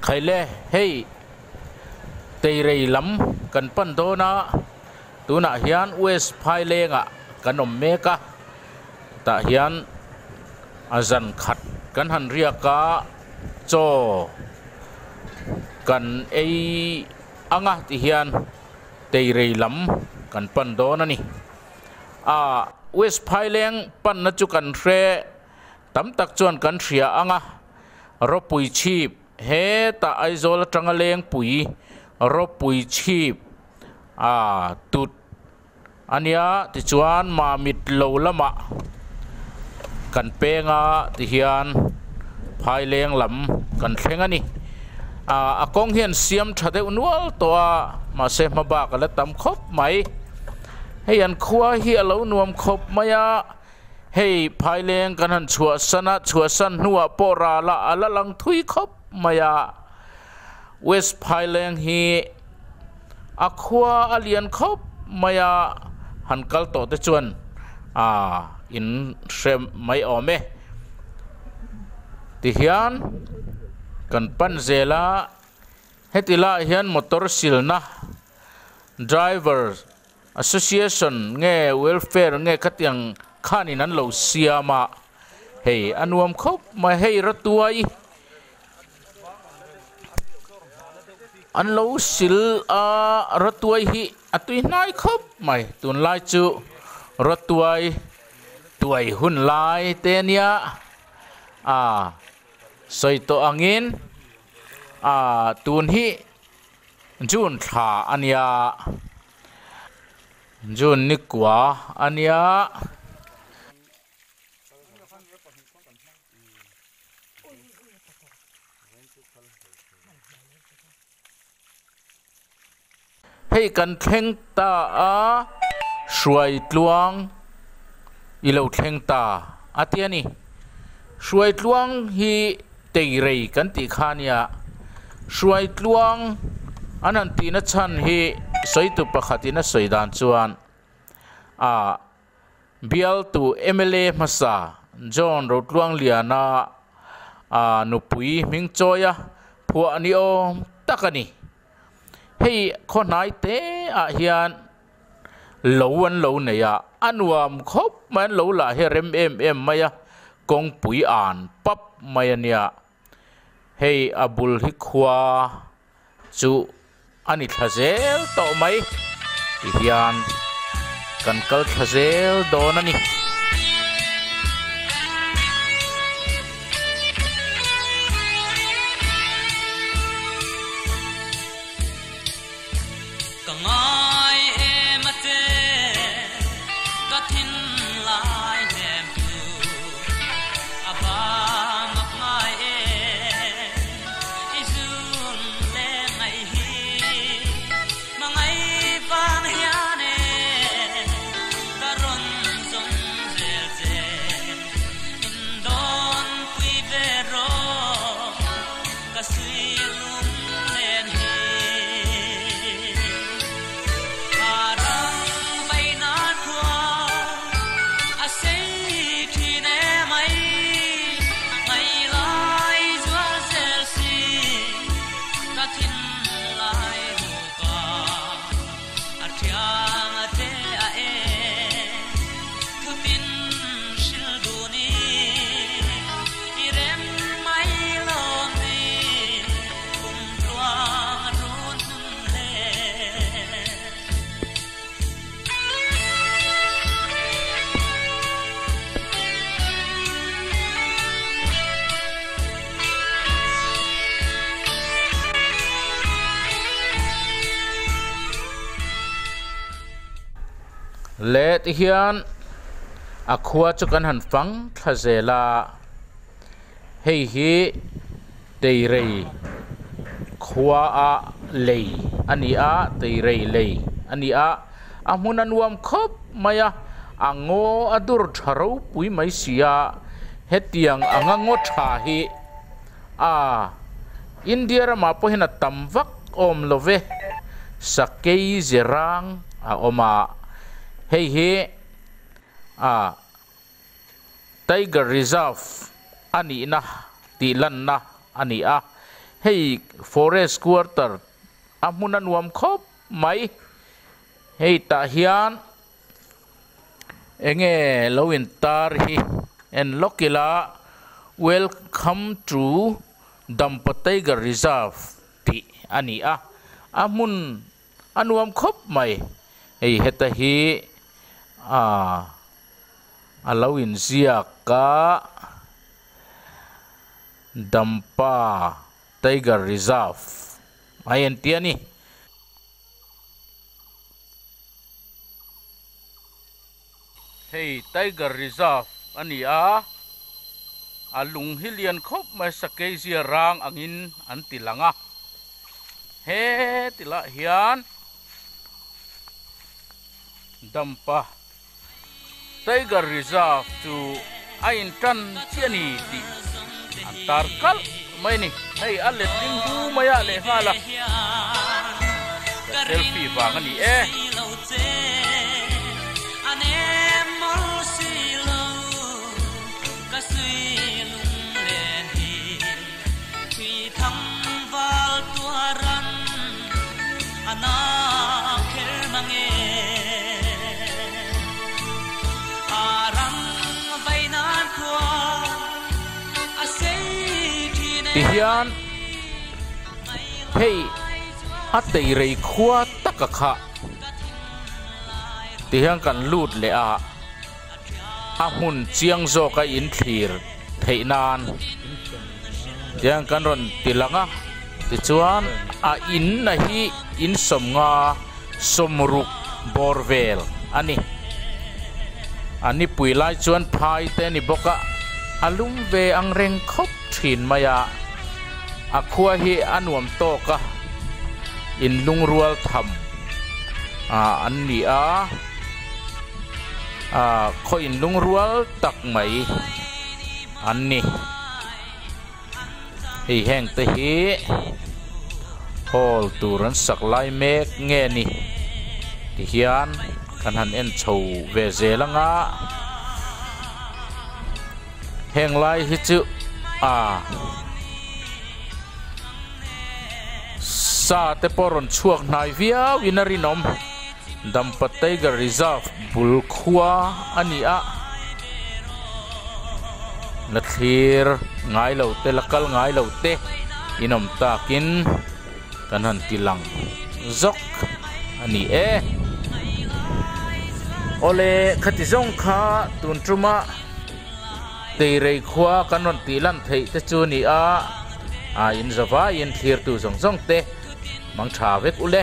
ใครเล่ให้เตยเรยล้ำกันปั้นโตนะตัวน่ะเฮียนเวสไพเลงอ่ะกันอมเมกะแต่เฮียนอาจันขัดกันหันเรียกกะโจกันไออ่างที่เฮียนเตยเรยล้ำกันปั้นโตนั่นนี่เวสไพเลงปั้นนัจุกันเรตั้มตักจวนกันเสียอ่างรบปุยชีพเฮตาไอโซลจังเลงปุยรบปุยชีพตุดอันนี้ที่จวนมามิดโลละมะกันเปงที่เฮียนภายเลงลำกันเพ่งอันนี้กองเฮียนเสียมชัดเอวนวลตัวมาเสมาบากันแล้วตำคบไหมให้ยันขัวเฮียเหลานวมคบมายาให้ภายเลงกันหันชัวสนะชัวสันหัวปอราละละลังทุยคบมายาเวสภายเลงฮีขัวอเลียนคบมายาหันกัลโตเตจวนอินเซมไม่ออมที่เฮียนกันปันเซลาเฮติลาเฮียนมอเตอร์ซิลนะ Drivers Association เงี้ย Welfare เงี้ยขัดยังข้านี่นั้นเราเสียมาเฮ้อันวมคบมาให้รถตัวอันเราสิลรถตัวฮีตุยน้อยคบไม่ตุนไล่จูรถตัวหุ่นไล่เตียนใส่ตัวอังินตุนฮีจุนขาอันยาจุนนิกว่าอันยาให้กันเท่งตาช่วยลวงอีเหล่าเท่งตาเตียนี่ช่วยลวงฮีเตยเรยกันติขานียช่วยลวงอันนั้นตีนัชันฮีสวยตุปะขัดินัสวยดานจวนเบียลตูเอเมเลมาซาจอห์นรถลวงเลียนานุปุยมิงโจยะพวกนี้ตักนี่ให้คนไหนเตะเฮียนเหลวันเหลวเนี่ยอันวามคบมันเหลวละเฮเรมเอ็มมากงปุยปั๊บมาเนี่ยให้อับุลฮิควาจูอันนี้ทัเซลต่อไหมเฮียนกันกัลทัเซลโดนนี่เลติเฮียนขัวจุกันหันฟังทะเซลาเฮีเตยเรยขัวเลยอันนี้เตยเรยเลยอันนี้มุนันวมคบมายโง่ดูรชารูปุยไม่เสียเฮตียงงโง่ชาฮีอินเดียมาพอเห็นตัมวักอมโลเวสักเกยเจรังอมาเฮ้Tiger Reserve อันนี้นะตีลันนะอันนี้ hei forest quarter amun anuam khop mai hei ta hian enge lowin tar hi en lokila welcome to Dampataygar Reserve ti ani a amun anuam khop mai hei heta hi alawin ziaka Dampa Tiger Reserve ayan tiani hey Tiger Reserve ani a alung hilian khop mai sakei zia rang angin an tilanga he tila hian Dampa Tiger Reserve tu ain tan tiani ti antarkal mai ni hey alet ding hu maya le hala selfie bang ani tihian hey atei rei khua takakha tihian kan lut le a amun chiang zo ka in thlir theinan tiang kan ron tilanga ti chuan a in na hi in somnga somruk borvel ani puilai chuan phai te ni boka alum ve ang reng khop thin maya akhua hi anuam to ka in lungrual tham an ni kho in lungrual tak mai an ni hi heng te hi hol turan saklai mek nge ni ti hian kan han en chho ve zelanga heng lai hi chu sa te poron chuak nai viau inarinom Dampataygar Reserve bulkhua ani a nathir ngai lo te lakal ngai lo te inom takin kanan tilang zok ani ole khatizong kha tuntruma teirei khua kanon tilan thei te chu ni a in zawa in thir tu zong zong te mang tha vek ule